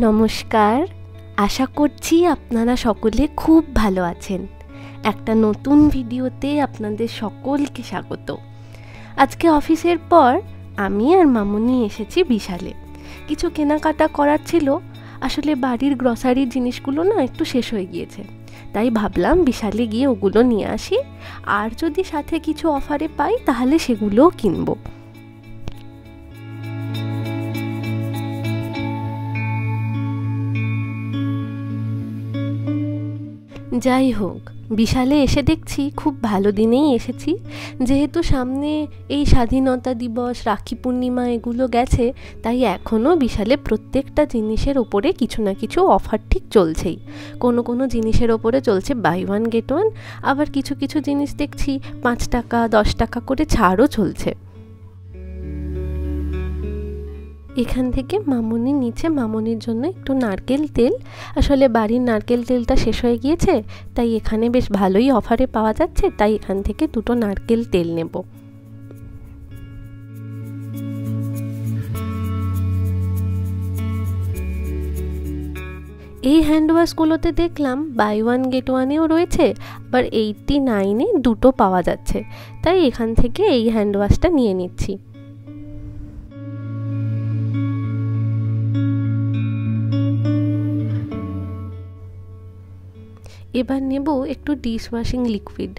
নমস্কার, আশা করছি আপনারা সকলে খুব ভালো আছেন। একটা নতুন ভিডিওতে আপনাদের সকলকে স্বাগত। আজকে অফিসের পর আমি আর মামুনি এসেছি বিশালে। কিছু কেনাকাটা করার ছিল। আসলে বাড়ির গ্রসারির জিনিসগুলো না একটু শেষ হয়ে গিয়েছে, তাই ভাবলাম বিশালে গিয়ে ওগুলো নিয়ে আসি, আর যদি সাথে কিছু অফারে পাই তাহলে সেগুলোও কিনবো। যাই হোক, বিশালে এসে দেখছি খুব ভালো দিনেই এসেছি। যেহেতু সামনে এই স্বাধীনতা দিবস, রাখি পূর্ণিমা এগুলো গেছে, তাই এখনও বিশালে প্রত্যেকটা জিনিসের ওপরে কিছু না কিছু অফার ঠিক চলছেই। কোনো কোনো জিনিসের ওপরে চলছে বাই ওয়ান গেট ওয়ান, আবার কিছু কিছু জিনিস দেখছি 5 টাকা 10 টাকা করে ছাড়ও চলছে। এখান থেকে মামুনি নিচে মামুনির জন্য একটু নারকেল তেল। আসলে বাড়ির নারকেল তেলটা শেষ হয়ে গিয়েছে, তাই এখানে বেশ ভালোই অফারে পাওয়া যাচ্ছে, তাই এখান থেকে 2টো নারকেল তেল নেব। এই হ্যান্ড ওয়াশগুলোতে দেখলাম বাই ওয়ান গেট ওয়ানেও রয়েছে, আবার 89-এ 2টো পাওয়া যাচ্ছে, তাই এখান থেকে এই হ্যান্ড ওয়াশটা নিয়ে নিচ্ছি। এবার নেব একটু ডিশ ওয়াশিং লিকুইড।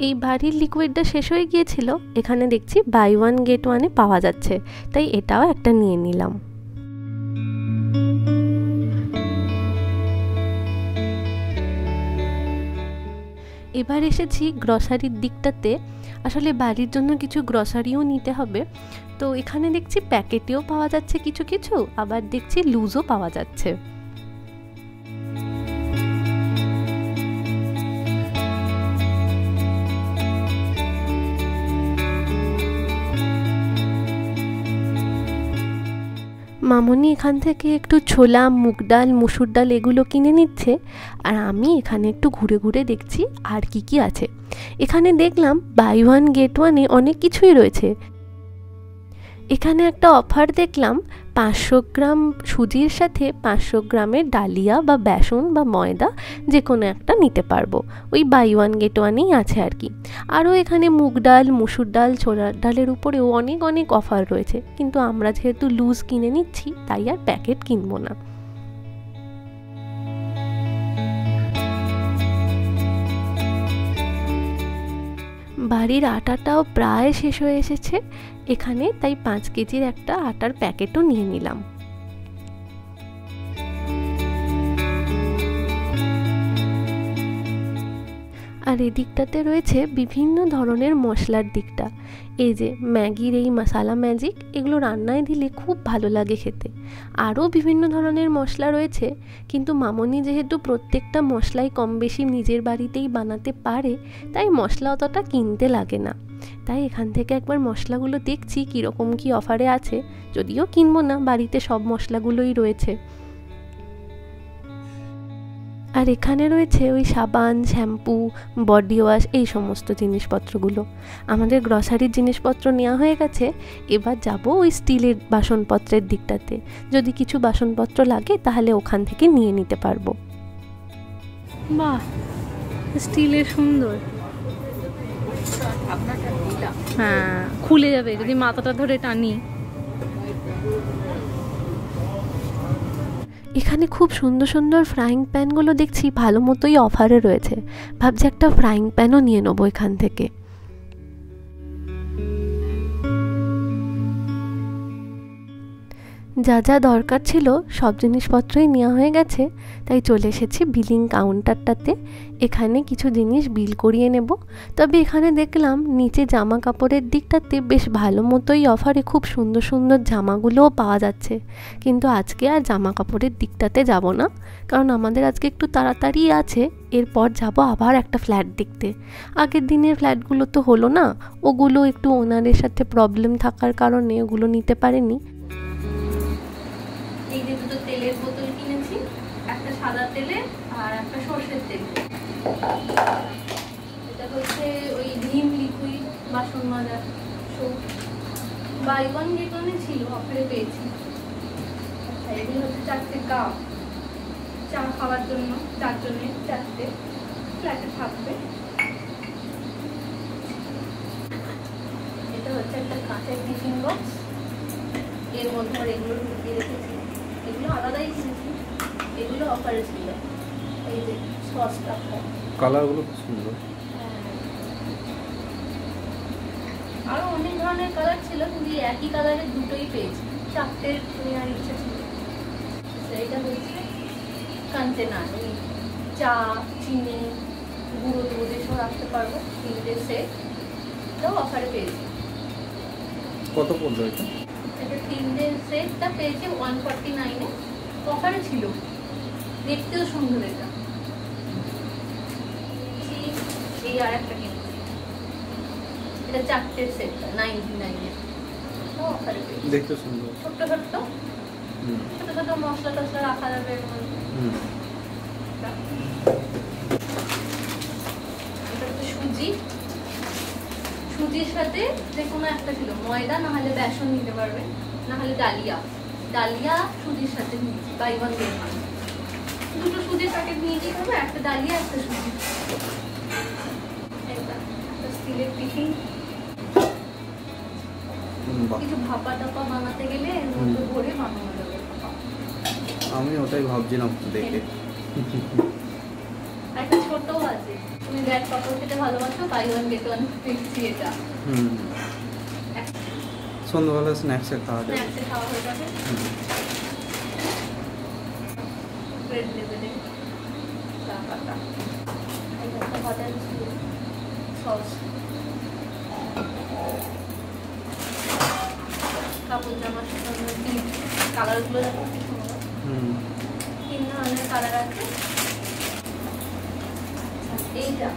এই বাড়ির লিকুইডটা শেষ হয়ে গিয়েছিল, এখানে দেখছি বাই ওয়ান গেট ওয়ানে পাওয়া যাচ্ছে, তাই এটাও একটা নিয়ে নিলাম। এবার এসেছি গ্রসারির দিকটাতে। আসলে বাড়ির জন্য কিছু গ্রসারিও নিতে হবে, তো এখানে দেখছি প্যাকেটেও পাওয়া যাচ্ছে কিছু কিছু, আবার দেখছি লুজও পাওয়া যাচ্ছে। মামুনি এখান থেকে একটু ছোলা, মুগ ডাল, মুসুর ডাল এগুলো কিনে নিচ্ছে, আর আমি এখানে একটু ঘুরে ঘুরে দেখছি আর কি কি আছে। এখানে দেখলাম বাই ওয়ান গেট ওয়ানে অনেক কিছুই রয়েছে। এখানে একটা অফার দেখলাম, 500 গ্রাম সুজির সাথে 500 গ্রামের ডালিয়া বা বেসন বা ময়দা যে কোনো একটা নিতে পারবো। ওই বাই ওয়ান গেট ওয়ানেই আছে আর কি। আরও এখানে মুগ ডাল, মুসুর ডাল, ছোলার ডালের উপরেও অনেক অনেক অফার রয়েছে, কিন্তু আমরা যেহেতু লুজ কিনে নিচ্ছি তাই আর প্যাকেট কিনবো না। বাড়ির আটাটাও প্রায় শেষ হয়ে এসেছে এখানে, তাই 5 কেজির একটা আটার প্যাকেটও নিয়ে নিলাম। আর এদিকটাতে রয়েছে বিভিন্ন ধরনের মশলার দিকটা। এই যে ম্যাগির এই মশলা ম্যাজিক, এগুলো রান্নায় দিলে খুব ভালো লাগে খেতে। আরও বিভিন্ন ধরনের মশলা রয়েছে, কিন্তু মামুনি যেহেতু প্রত্যেকটা মশলাই কম বেশি নিজের বাড়িতেই বানাতে পারে, তাই মশলা অতটা কিনতে লাগে না। তাই এখান থেকে একবার মশলাগুলো দেখছি কীরকম কী অফারে আছে, যদিও কিনবো না, বাড়িতে সব মশলাগুলোই রয়েছে। আর এখানে রয়েছে ওই সাবান, শ্যাম্পু, বডি ওয়াশ, এই সমস্ত জিনিসপত্রগুলো। আমাদের গ্রসারির জিনিসপত্র নেওয়া হয়ে গেছে, এবার যাব ওই স্টিলের বাসনপত্রের দিকটাতে। যদি কিছু বাসনপত্র লাগে তাহলে ওখান থেকে নিয়ে নিতে পারবো। বাহ, স্টিলের সুন্দর। হ্যাঁ, খুলে যাবে যদি মাথাটা ধরে টানি। এখানে খুব সুন্দর সুন্দর ফ্রাইং প্যানগুলো দেখছি ভালো মতোই অফারে রয়েছে, ভাবছি একটা ফ্রাইং প্যানও নিয়ে নেবো এখান থেকে। যা যা দরকার ছিল সব জিনিসপত্রই নেওয়া হয়ে গেছে, তাই চলে এসেছি বিলিং কাউন্টারটাতে। এখানে কিছু জিনিস বিল করিয়ে নেব। তবে এখানে দেখলাম নিচে জামা কাপড়ের দিকটাতে বেশ ভালো মতোই অফারে খুব সুন্দর সুন্দর জামাগুলোও পাওয়া যাচ্ছে, কিন্তু আজকে আর জামা কাপড়ের দিকটাতে যাব না, কারণ আমাদের আজকে একটু তাড়াতাড়ি আছে। এরপর যাব আবার একটা ফ্ল্যাট দেখতে। আগের দিনের ফ্ল্যাটগুলো তো হলো না, ওগুলো একটু ওনারের সাথে প্রবলেম থাকার কারণে ওগুলো নিতে পারেনি। এই যে 2টো তেলের বোতল কিনেছি, একটা সাদা তেলের আর একটা সরষের তেল। এটা হচ্ছে ওই ভিম লিকুইড বাসন মাজার সোপ, বাই ওয়ান গেট ওয়ানে ছিল, অফারে পেয়েছি। আর এগুলো হচ্ছে 4টে কাপ চা খাওয়ার জন্য, 4 জনের 4টে ফ্ল্যাটে থাকবে। এটা হচ্ছে একটা কাঁচের টিফিন বক্স, এর মধ্যে আর এগুলো ঢুকিয়ে রেখেছি। এগুলো আলাদাই কিনেছি, এগুলো অফারে ছিল। এই যে সসটা, কালারগুলো খুব সুন্দর। আরো অনেক ধরনের কালার ছিল, কিন্তু একই কালারের দুটোই পেয়েছি। 4টে নেওয়ার ইচ্ছা ছিল। সেইটা হচ্ছে কন্টেনার, ওই চা, চিনি, গুঁড়ো দুধ এসব রাখতে পারবো। 3টে সেট, এটাও অফারে পেয়েছি। কত পড়লো এটা? এটা 3টে সেটটা পেয়েছি 149-এ, অফারে ছিল। দেখতেও সুন্দর এটা। এই আর একটা কিনেছি, এটা 4টে সেটটা 99-এ, অফারে পেয়েছি। দেখতে সুন্দর, ছোট্ট ছোট্ট ছোট ছোট মশলা টসলা রাখা যাবে এর মধ্যে। এটা হচ্ছে সুজি, সুজির সাথে যে কোনো একটা ছিল, ময়দা না হলে বেসন নিতে পারবেন, না হলে ডালিয়া। ডালিয়া সুজির সাথে নিয়েছি, বাই ওয়ান গেট ওয়ান। দুটো সুজির প্যাকেট নিয়েছি, হবে একটা ডালিয়া একটা সুজি। একটা স্টিলের টিফিন, কিছু ভাপা টাপা বানাতে গেলে এর মধ্যে ভরে বানানো যাবে। আমি ওটাই ভাবছিলাম দেখে। একটা ছোটও আছে, তুমি ব্যাগ পাপড় খেতে ভালোবাসো, বাই ওয়ান গেট ওয়ান পেয়েছি এটা। সন্ধ্যাবেলা স্ন্যাক্সে খাওয়া যাবে। স্ন্যাক্সে খাওয়া হয়ে যাবে। ব্রেড লেবেলে চা পাতা, এটা একটা হোটেল সস, কাপড় জামার সাথে কালারগুলো দেখো কি সুন্দর। 3 ধরনের কালার আছে। এইটা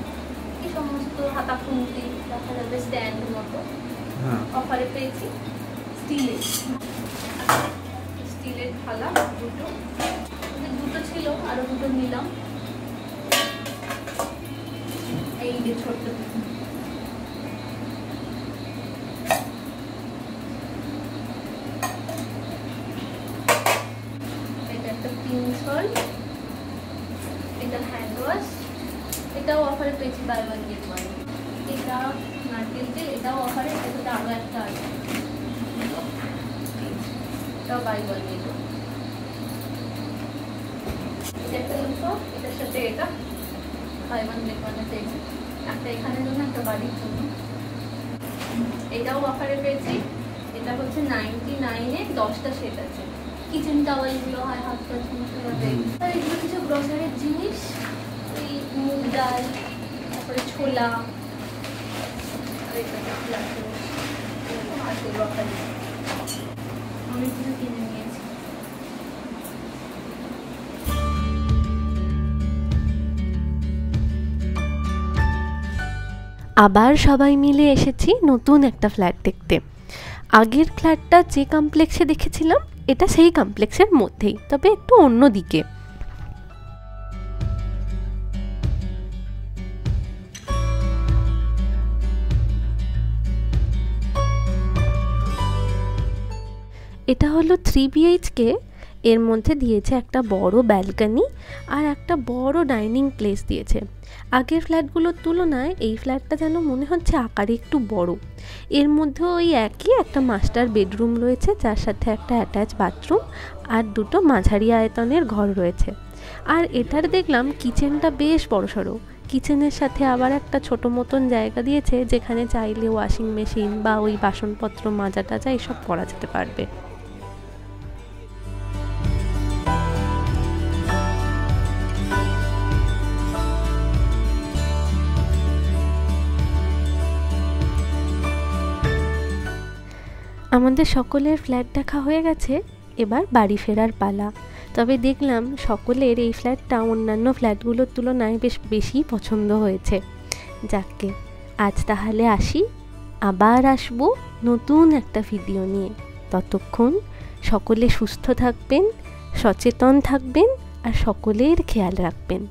এই সমস্ত হাতা খুন্তি দেখা যাবে, স্ট্যান্ড মতো, অফারে পেয়েছি। স্টিলের থালা দুটো ছিল, আরো দুটো নিলাম। এই যে ছোট্ট এটা একটা পিনসল, এটা হ্যান্ড ওয়াশ, এটাও অফারে পেয়েছি বাই ওয়ান গেট ওয়ান। এটা নারকেল তেল, এটাও অফারে, এটা আরো একটা আছে, এটাও বাই ওয়ান গেট ওয়ান। এটা একটা লুফো, এটার সাথে এটা বাই ওয়ান গেট ওয়ানে পেয়েছি, একটা এখানের জন্য একটা বাড়ির জন্য। এটাও অফারে পেয়েছি। এটা হচ্ছে 99-এ 10টা সেট আছে। কিচেন টাওয়েলগুলো হয়, হাত পা সমস্ত যাবে। আর এগুলো কিছু গ্রসারির জিনিস, ওই মুগ ডাল, তারপরে ছোলা, অনেক কিছু কিনে নিয়েছি। আবার সবাই মিলে এসেছি নতুন একটা ফ্ল্যাট দেখতে। আগের ফ্ল্যাটটা যে কমপ্লেক্সে দেখেছিলাম, এটা সেই কমপ্লেক্সের মধ্যেই, তবে একটু অন্য দিকে। এটা হলো 3 BHK, এর মধ্যে দিয়েছে একটা বড় ব্যালকনি আর একটা বড় ডাইনিং প্লেস দিয়েছে। আগের ফ্ল্যাটগুলোর তুলনায় এই ফ্ল্যাটটা যেন মনে হচ্ছে আকারে একটু বড়। এর মধ্যে ওই একই একটা মাস্টার বেডরুম রয়েছে, যার সাথে একটা অ্যাটাচ বাথরুম আর দুটো মাঝারি আয়তনের ঘর রয়েছে। আর এটার দেখলাম কিচেনটা বেশ বড়সড়। কিচেনের সাথে আবার একটা ছোট মতন জায়গা দিয়েছে, যেখানে চাইলে ওয়াশিং মেশিন বা ওই বাসনপত্র মাজা টাজা এসব করা যেতে পারবে। আমাদের সকলের ফ্ল্যাট দেখা হয়ে গেছে, এবার বাড়ি ফেরার পালা। তবে দেখলাম সকলের এই ফ্ল্যাটটা অন্যান্য ফ্ল্যাটগুলোর তুলনায় বেশ বেশি পছন্দ হয়েছে। যাকে আজ তাহলে আসি, আবার আসবো নতুন একটা ভিডিও নিয়ে। ততক্ষণ সকলে সুস্থ থাকবেন, সচেতন থাকবেন আর সকলের খেয়াল রাখবেন।